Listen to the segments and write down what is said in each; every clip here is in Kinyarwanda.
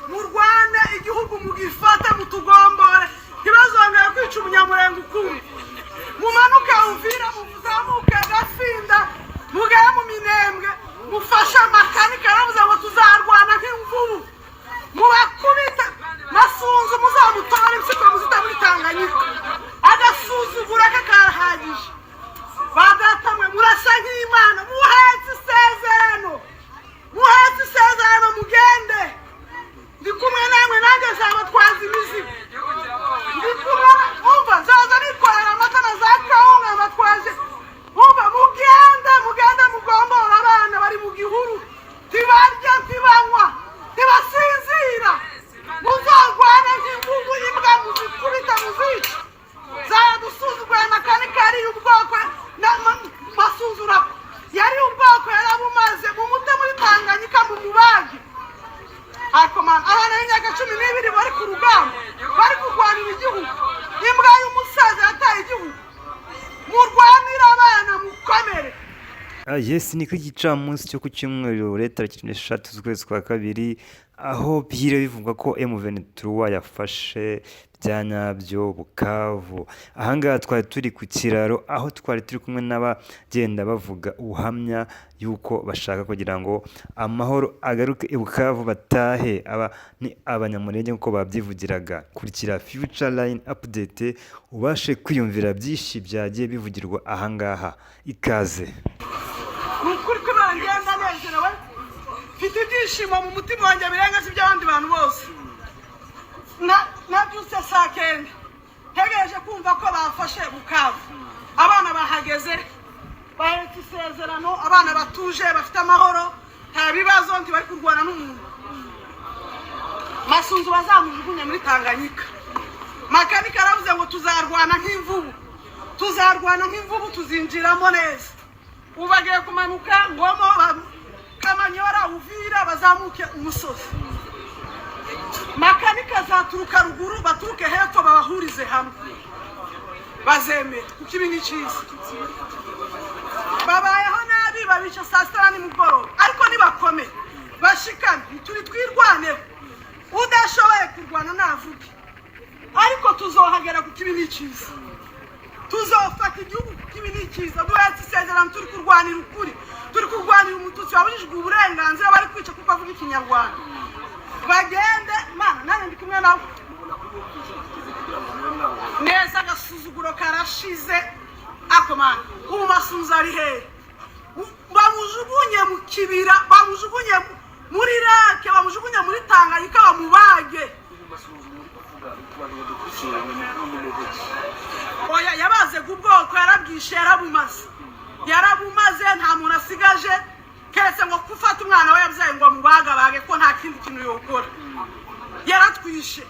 murwane igihugu mugifata mutugombore ntibazongera kwica umunyamurenga ukundi mumanuke Uvira muzamuke Gafinda mugere mu Minembwe mufasha makanika aravuze ngo tuzarwana nk'imvubu mubakubita Masunzu muzamutora impyiko muzita muri Tanganyika agasuzugura kakarahagije badatamwe murasa nk'Imana muhetse isezerano mugende ndi kumwe namwe nanjye zaba twazi imizigo ndi kumwe umva zaza nikorera amata na za kawunga amatwaje umva mugende mugombora abana bari mu gihuru tibarya tibanywa tibasinzira muzarwane nk'imvubu imbwa muzikubita muzica zadusuzugura makanika yari ubwoko Masunzura yari ubwoko yarabumaze mu mute muri Tanganyika mu mubagi akomana abana b'imyaka 12 bari ku rugamba bari kurwanira igihugu imbwa y'umusaza yataye igihugu murwanira abana mukomere. Yes, ni ku gicamunsi cyo ku cyumweru leta 13 z'ukwezi kwa kabiri aho bire bivuga ko M23 yafashe byanyabyo Bukavu. Ahangaha twari turi ku kiraro aho twari turi kumwe n'abagenda bavuga ubuhamya yuko bashaka kugira ngo amahoro agaruke i Bukavu batahe aba ni abanyamurenge nkuko babyivugiraga. Kurikira Future Line Update ubashe kwiyumvira byinshi byagiye bivugirwa ahangaha. Ikaze. Nukuri ko barangenda nezerewe mfite ibyishimo mu mutima wanjye birenga si by'abandi bantu bose nabyutse saa 9 ntegereje kumva ko bafashe Bukavu abana bahageze bahetse isezerano abana batuje bafite amahoro nta bibazo ntibari kurwana n'umuntu Masunzu bazamujugunye muri Tanganyika makanika aravuze ngo tuzarwana nk'imvubu tuzinjiramo neza ubagiye kumanuka ngomo Kamanyora Uvira bazamuke umusozi makanika zaturuka ruguru baturuke hepfo babahurize hamwe bazemera kuko ibi ni cyiza babayeho nabi babica saa 7 nimugoroba ariko nibakomeye bashikane turi twirwaneho udashoboye kurwana navuge ariko tuzohagera kuko ibi ni cyiza tuzofata igihugu kuko ibi ni cyiza duhetse isezerano turi kurwanira ukuri turi kurwanira umututsi wabujijwe uburenganzira bari kwica kuko avuga ikinyarwanda bagende mana nane ndi kumwe nawe neza agasuzuguro karashize akomana ubu Masunzu ari hehe bamujugunye mu kibira bamujugunye muri rake bamujugunye muri Tanganyika bamubage oya yabaze gubwoko yarabwishe yarabumaze nta muntu asigaje keretse ngo kufata umwana we yabyaye ngo mubagabage ko nta kindi kintu yokora yaratwishe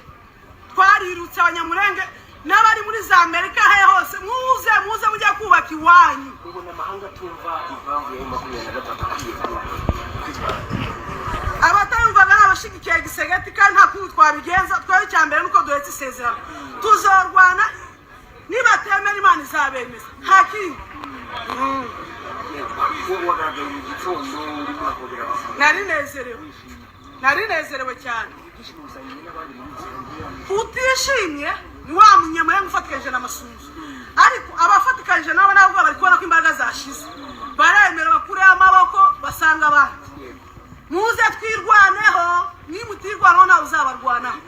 twarirutse abanyamurenge n'abari muri za Amerika he hose muze mujya kubaka iwanyu ubona amahanga tumva impamvu ya abatayumvaga n'abashigikiye gisegeti kandi nta kuntu twabigenza twari cyambere nuko duhetse isezerano tuzorwana nibatemera Imana izabemeza nta kindi narinezerewe cyane utishimye ni wa munyamurenge ufatikanyije na Masunzu ariko abafatikanyije nabo nabwo bari kubona ko imbaraga zashize baremera bakureho amaboko basanga abandi muze twirwaneho nimutirwanaho nawe uzabarwanaho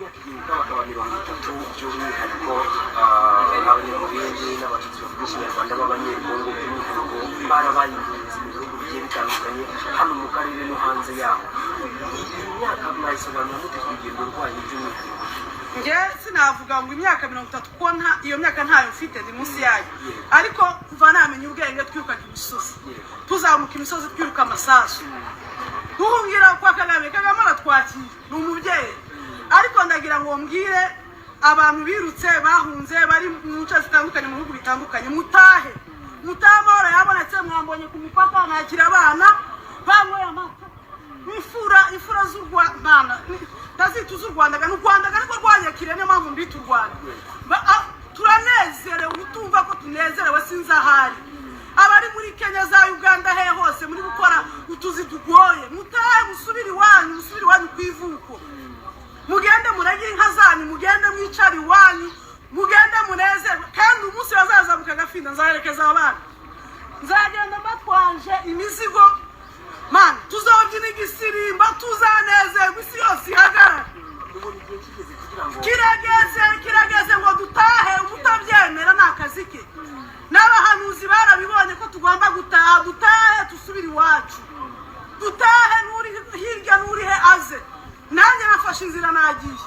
hano mu karere no hanze yaho imyaka mwayisobanura mute kugenda urwanya by'umwihariko nge sinavuga ngo imyaka 30 kuko iyo myaka ntayo mfite ndi munsi yayo ariko kuva namenye ubwenge twiruka imisozi tuzamuka imisozi twiruka amasasu duhungira kwa Kagame aratwakira ni umubyeyi ariko ndagira ngo mbwire abantu birutse bahunze bari mu nce zitandukanye mu bihugu bitandukanye mutahe amahoro yabonetse mwambonye ku mupaka nakira abana bangoye amata ifura z'u Rwanda tazituza u Rwanda ariko rwanyakire niyo mpamvu mbita u Rwanda turanezerewe utumva ko tunezerewe sinzahari abari muri Kenya za Uganda he hose muri guherekeza abana nzagenda mbatwaje imizigo man tuzobyina igisirimba tuzanezerwa isi yose ihagarara kirageze ngo dutahe umutabyemera ni akazi ke n'abahanuzi barabibonye ko tugomba gutaha dutahe tusubire iwacu dutahe n'uri hirya n'uri he aze nanjye nafashe inzira nagiye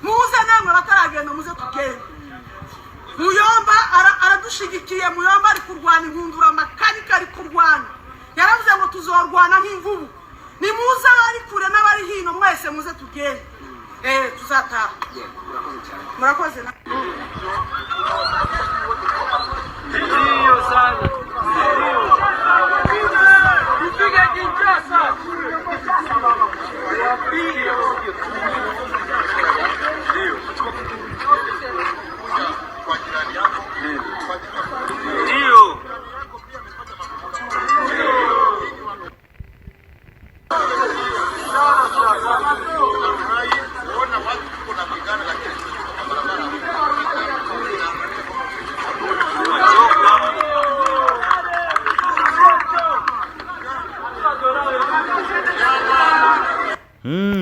muze namwe bataragenda muze tugende Muyomba aradushigikiye Muyomba ari kurwana inkundura makanika ari kurwana yaravuze ngo tuzorwana nk'imvubu ni muze ari kure n'abari hino mwese muze tugende tuzataha murakoze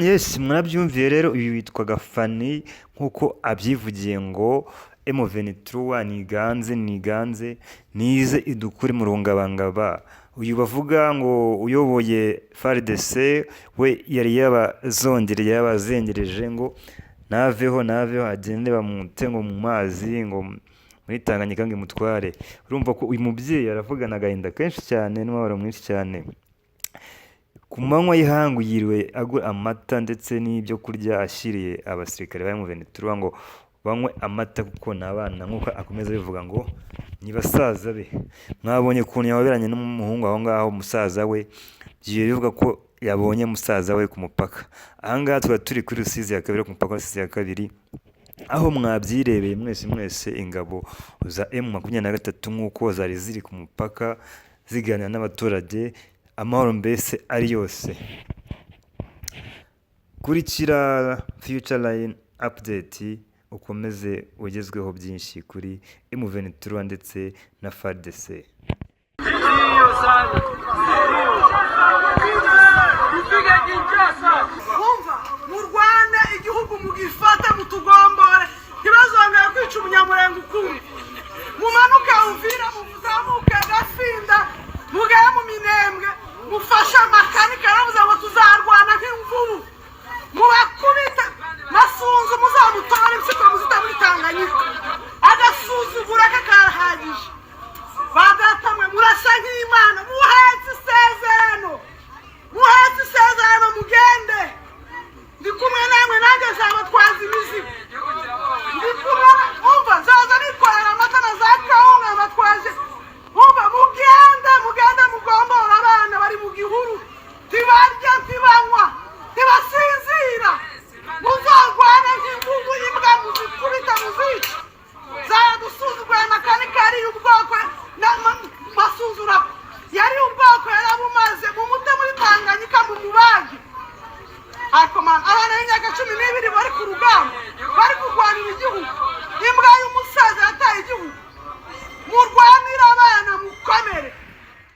Yes, murabyumviye rero uyu witwaga Fanny nkuko abyivugiye ngo M23 niganze nize idukuri mu rungabangaba. Uyu bavuga ngo uyoboye FARDC we yari yabazengereje ngo naveho agende bamute ngo mu mazi ngo muri Tanganyika ngo imutware. Urumva ko uyu mubyeyi aravugana agahinda kenshi cyane n'umubabaro mwinshi cyane. Ku manywa y'ihangu yiriwe agura amata ndetse n'ibyo kurya ashyiriye abasirikare ba M23 ngo banywe amata kuko n'abana nk'uko akomeza bivuga ngo ni basaza be. Mwabonye ukuntu yahoberanye n'umuhungu aho ngaho umusaza we giye bivuga ko yabonye musaza we ku mupaka. Aha ngaha tuba turi kuri Rusizi ya kabiri ku mupaka wa Rusizi ya kabiri aho mwabyirebeye mwese ingabo za M23 nk'uko zari ziri ku mupaka ziganira n'abaturage amahoro mbese ari yose. Kurikira Future Line Update ukomeze ugezweho byinshi kuri M23 ndetse na FARDC. Umva murwane igihugu mugifata mutugombore ntibazongera kwica umunyamurenge ukundi mumanuke Uvira muzamuke Gafinda mugere mu Minembwe mufasha